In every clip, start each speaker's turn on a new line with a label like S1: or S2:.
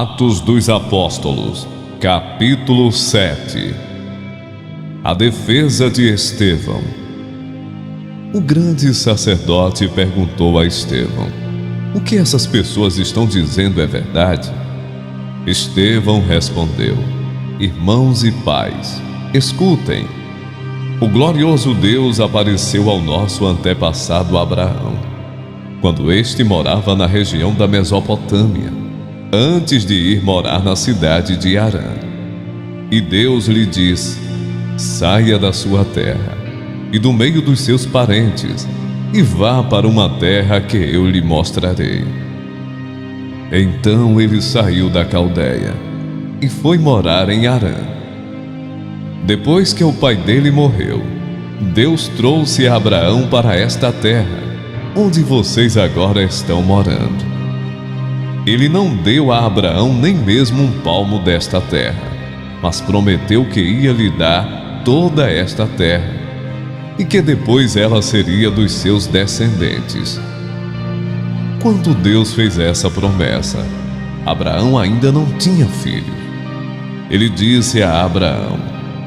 S1: Atos dos Apóstolos, capítulo 7. A defesa de Estevão. O grande sacerdote perguntou a Estevão: o que essas pessoas estão dizendo é verdade? Estevão respondeu: irmãos e pais, escutem. O glorioso Deus apareceu ao nosso antepassado Abraão, quando este morava na região da Mesopotâmia, antes de ir morar na cidade de Harã. E Deus lhe disse: saia da sua terra e do meio dos seus parentes, e vá para uma terra que eu lhe mostrarei. Então ele saiu da Caldeia e foi morar em Harã. Depois que o pai dele morreu, Deus trouxe Abraão para esta terra, onde vocês agora estão morando. Ele não deu a Abraão nem mesmo um palmo desta terra, mas prometeu que ia lhe dar toda esta terra, e que depois ela seria dos seus descendentes. Quando Deus fez essa promessa, Abraão ainda não tinha filho. Ele disse a Abraão: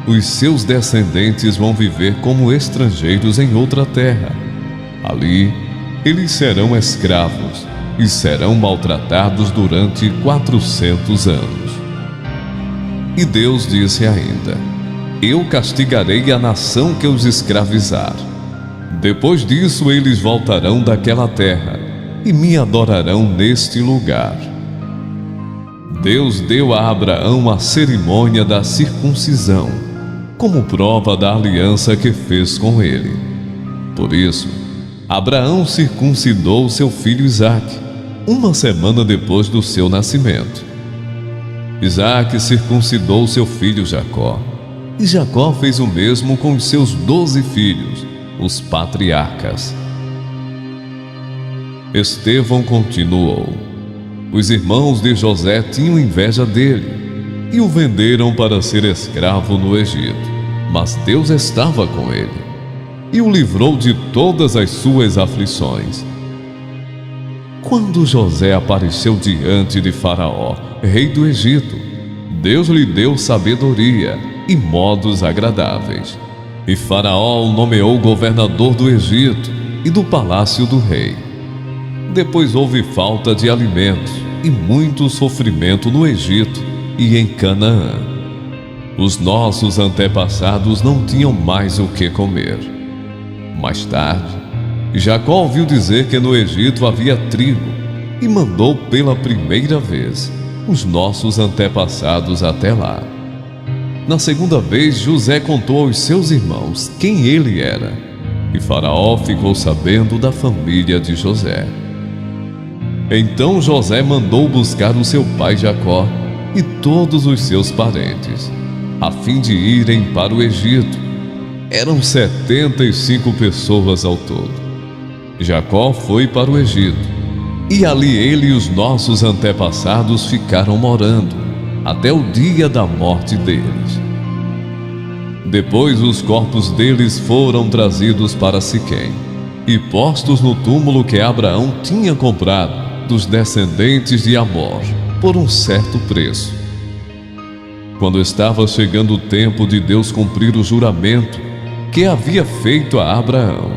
S1: os seus descendentes vão viver como estrangeiros em outra terra. Ali, eles serão escravos e serão maltratados durante 400 anos. E Deus disse ainda: eu castigarei a nação que os escravizar. Depois disso eles voltarão daquela terra e me adorarão neste lugar. Deus deu a Abraão a cerimônia da circuncisão, como prova da aliança que fez com ele. Por isso, Abraão circuncidou seu filho Isaque, uma semana depois do seu nascimento. Isaque circuncidou seu filho Jacó, e Jacó fez o mesmo com os seus 12 filhos, os patriarcas. Estevão continuou: os irmãos de José tinham inveja dele e o venderam para ser escravo no Egito, mas Deus estava com ele e o livrou de todas as suas aflições. Quando José apareceu diante de Faraó, rei do Egito, Deus lhe deu sabedoria e modos agradáveis. E Faraó o nomeou governador do Egito e do palácio do rei. Depois houve falta de alimentos e muito sofrimento no Egito e em Canaã. Os nossos antepassados não tinham mais o que comer. Mais tarde, Jacó ouviu dizer que no Egito havia trigo e mandou pela primeira vez os nossos antepassados até lá. Na segunda vez, José contou aos seus irmãos quem ele era, e Faraó ficou sabendo da família de José. Então José mandou buscar o seu pai Jacó e todos os seus parentes, a fim de irem para o Egito. Eram 75 pessoas ao todo. Jacó foi para o Egito, e ali ele e os nossos antepassados ficaram morando, até o dia da morte deles. Depois os corpos deles foram trazidos para Siquém e postos no túmulo que Abraão tinha comprado dos descendentes de Amor por um certo preço. Quando estava chegando o tempo de Deus cumprir o juramento que havia feito a Abraão,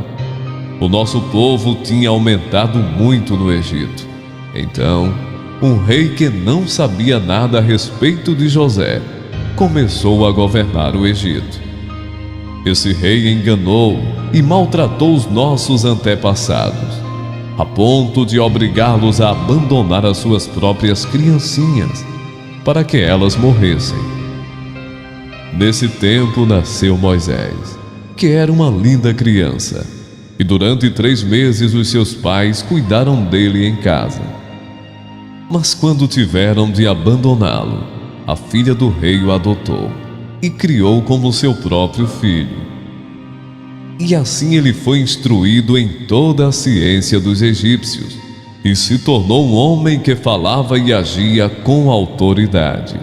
S1: o nosso povo tinha aumentado muito no Egito. Então, um rei que não sabia nada a respeito de José começou a governar o Egito. Esse rei enganou e maltratou os nossos antepassados, a ponto de obrigá-los a abandonar as suas próprias criancinhas para que elas morressem. Nesse tempo nasceu Moisés, que era uma linda criança, e durante 3 meses os seus pais cuidaram dele em casa. Mas quando tiveram de abandoná-lo, a filha do rei o adotou e criou como seu próprio filho. E assim ele foi instruído em toda a ciência dos egípcios e se tornou um homem que falava e agia com autoridade.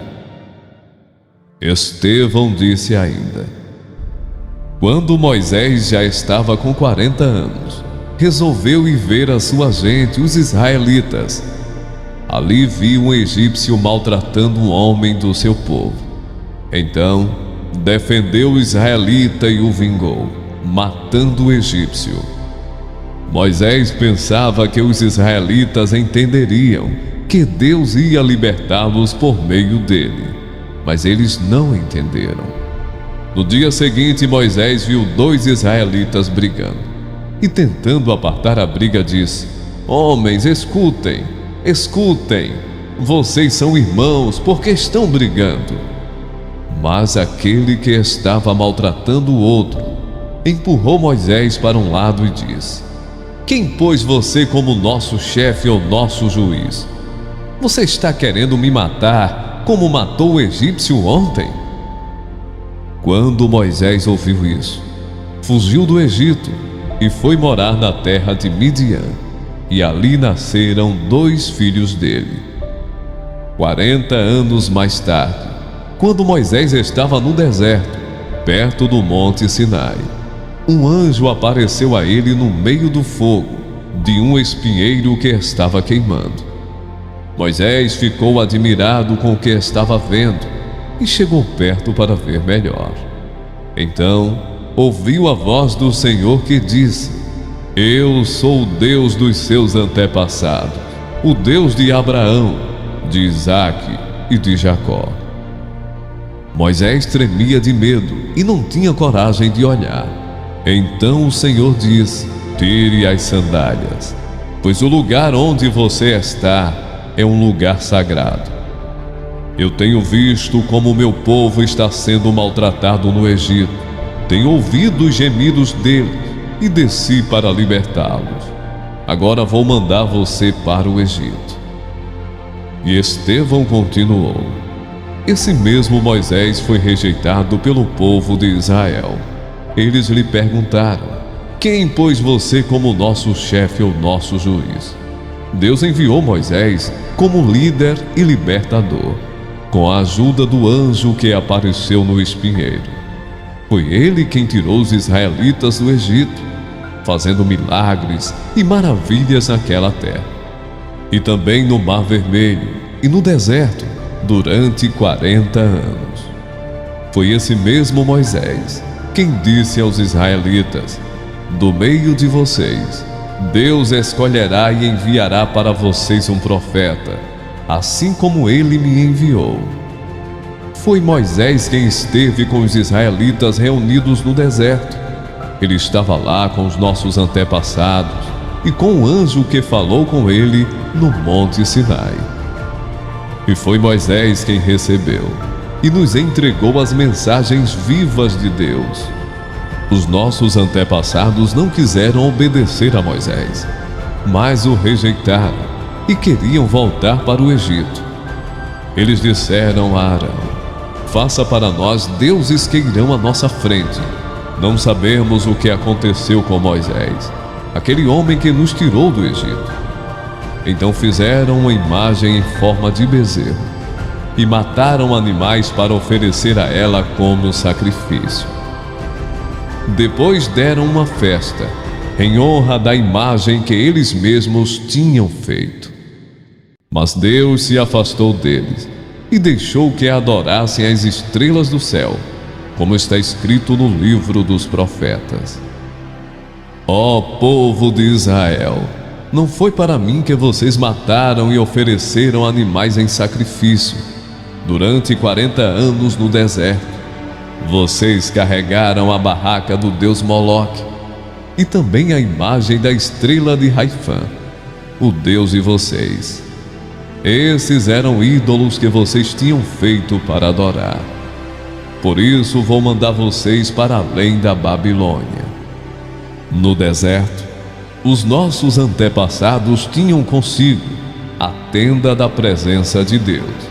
S1: Estevão disse ainda: quando Moisés já estava com 40 anos, resolveu ir ver a sua gente, os israelitas. ali viu um egípcio maltratando um homem do seu povo. Então defendeu o israelita e o vingou, matando o egípcio. Moisés pensava que os israelitas entenderiam que Deus ia libertá-los por meio dele, mas eles não entenderam. No dia seguinte, Moisés viu 2 israelitas brigando e, tentando apartar a briga, disse: Homens, escutem, escutem, vocês são irmãos, por que estão brigando? Mas aquele que estava maltratando o outro empurrou Moisés para um lado e disse: Quem pôs você como nosso chefe ou nosso juiz? Você está querendo me matar como matou o egípcio ontem? Quando Moisés ouviu isso, fugiu do Egito e foi morar na terra de Midian, e ali nasceram 2 filhos dele. 40 anos mais tarde, quando Moisés estava no deserto, perto do monte Sinai, um anjo apareceu a ele no meio do fogo de um espinheiro que estava queimando. Moisés ficou admirado com o que estava vendo e chegou perto para ver melhor. Então ouviu a voz do Senhor que disse: Eu sou o Deus dos seus antepassados, o Deus de Abraão, de Isaque e de Jacó. Moisés tremia de medo e não tinha coragem de olhar. Então o Senhor disse: Tire as sandálias, pois o lugar onde você está é um lugar sagrado. Eu tenho visto como o meu povo está sendo maltratado no Egito. Tenho ouvido os gemidos deles e desci para libertá-los. Agora vou mandar você para o Egito. E Estevão continuou: Esse mesmo Moisés foi rejeitado pelo povo de Israel. Eles lhe perguntaram: Quem pôs você como nosso chefe ou nosso juiz? Deus enviou Moisés como líder e libertador, com a ajuda do anjo que apareceu no espinheiro. Foi ele quem tirou os israelitas do Egito, fazendo milagres e maravilhas naquela terra, e também no Mar Vermelho e no deserto durante 40 anos. Foi esse mesmo Moisés quem disse aos israelitas: Do meio de vocês, Deus escolherá e enviará para vocês um profeta, assim como ele me enviou. Foi Moisés quem esteve com os israelitas reunidos no deserto. Ele estava lá com os nossos antepassados e com o anjo que falou com ele no monte Sinai. E foi Moisés quem recebeu e nos entregou as mensagens vivas de Deus. Os nossos antepassados não quiseram obedecer a Moisés, mas o rejeitaram e queriam voltar para o Egito. Eles disseram a Arão: Faça para nós deuses que irão à nossa frente. Não sabemos o que aconteceu com Moisés, aquele homem que nos tirou do Egito. Então fizeram uma imagem em forma de bezerro e mataram animais para oferecer a ela como sacrifício. Depois deram uma festa em honra da imagem que eles mesmos tinham feito. Mas Deus se afastou deles e deixou que adorassem as estrelas do céu, como está escrito no livro dos profetas. Ó povo de Israel, não foi para mim que vocês mataram e ofereceram animais em sacrifício durante 40 anos no deserto. Vocês carregaram a barraca do deus Moloque e também a imagem da estrela de Raifã, o deus de vocês. Esses eram ídolos que vocês tinham feito para adorar. Por isso vou mandar vocês para além da Babilônia. No deserto, os nossos antepassados tinham consigo a tenda da presença de Deus.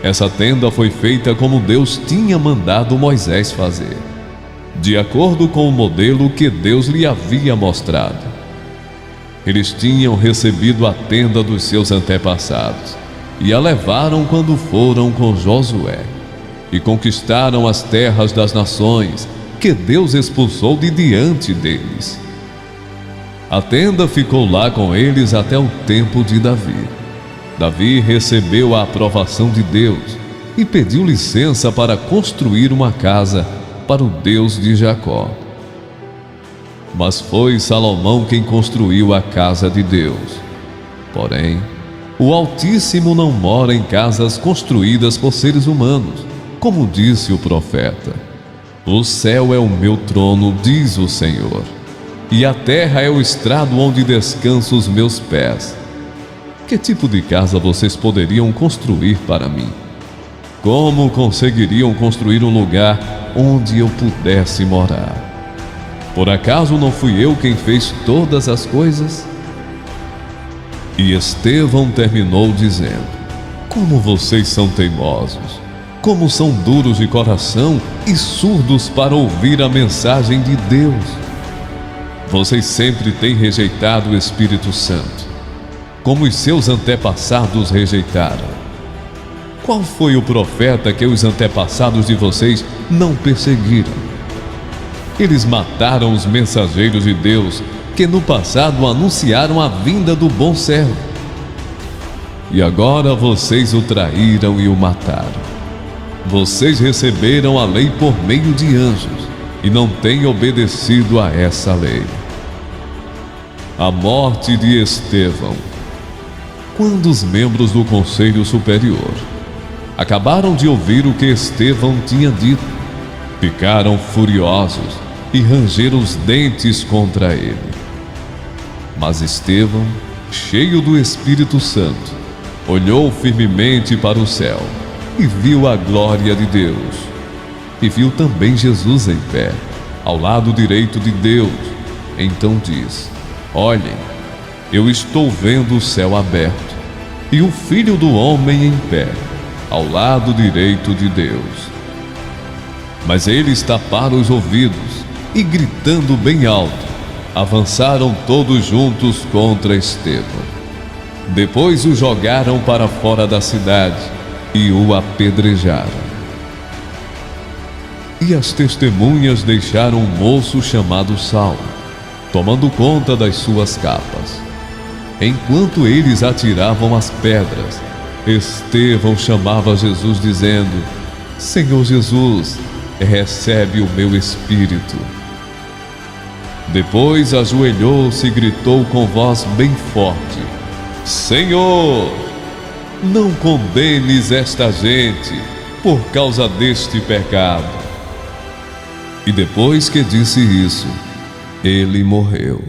S1: Essa tenda foi feita como Deus tinha mandado Moisés fazer, de acordo com o modelo que Deus lhe havia mostrado. Eles tinham recebido a tenda dos seus antepassados e a levaram quando foram com Josué e conquistaram as terras das nações que Deus expulsou de diante deles. A tenda ficou lá com eles até o tempo de Davi. Davi recebeu a aprovação de Deus e pediu licença para construir uma casa para o Deus de Jacó. Mas foi Salomão quem construiu a casa de Deus. Porém, o Altíssimo não mora em casas construídas por seres humanos, como disse o profeta. O céu é o meu trono, diz o Senhor, e a terra é o estrado onde descansam os meus pés. Que tipo de casa vocês poderiam construir para mim? Como conseguiriam construir um lugar onde eu pudesse morar? Por acaso não fui eu quem fez todas as coisas? E Estevão terminou dizendo: como vocês são teimosos, como são duros de coração e surdos para ouvir a mensagem de Deus. Vocês sempre têm rejeitado o Espírito Santo, como os seus antepassados rejeitaram. Qual foi o profeta que os antepassados de vocês não perseguiram? Eles mataram os mensageiros de Deus que no passado anunciaram a vinda do bom servo. E agora vocês o traíram e o mataram. Vocês receberam a lei por meio de anjos e não têm obedecido a essa lei. A morte de Estevão. Quando os membros do Conselho Superior acabaram de ouvir o que Estevão tinha dito, ficaram furiosos e rangeram os dentes contra ele. Mas Estevão, cheio do Espírito Santo, olhou firmemente para o céu e viu a glória de Deus. E viu também Jesus em pé, ao lado direito de Deus. Então diz: olhem, eu estou vendo o céu aberto e o Filho do Homem em pé, ao lado direito de Deus. Mas eles taparam os ouvidos e, gritando bem alto, avançaram todos juntos contra Estevão. Depois o jogaram para fora da cidade e o apedrejaram. E as testemunhas deixaram um moço chamado Saulo, tomando conta das suas capas. Enquanto eles atiravam as pedras, Estevão chamava Jesus dizendo: Senhor Jesus, recebe o meu espírito. Depois ajoelhou-se e gritou com voz bem forte: Senhor, não condenes esta gente por causa deste pecado. E depois que disse isso, ele morreu.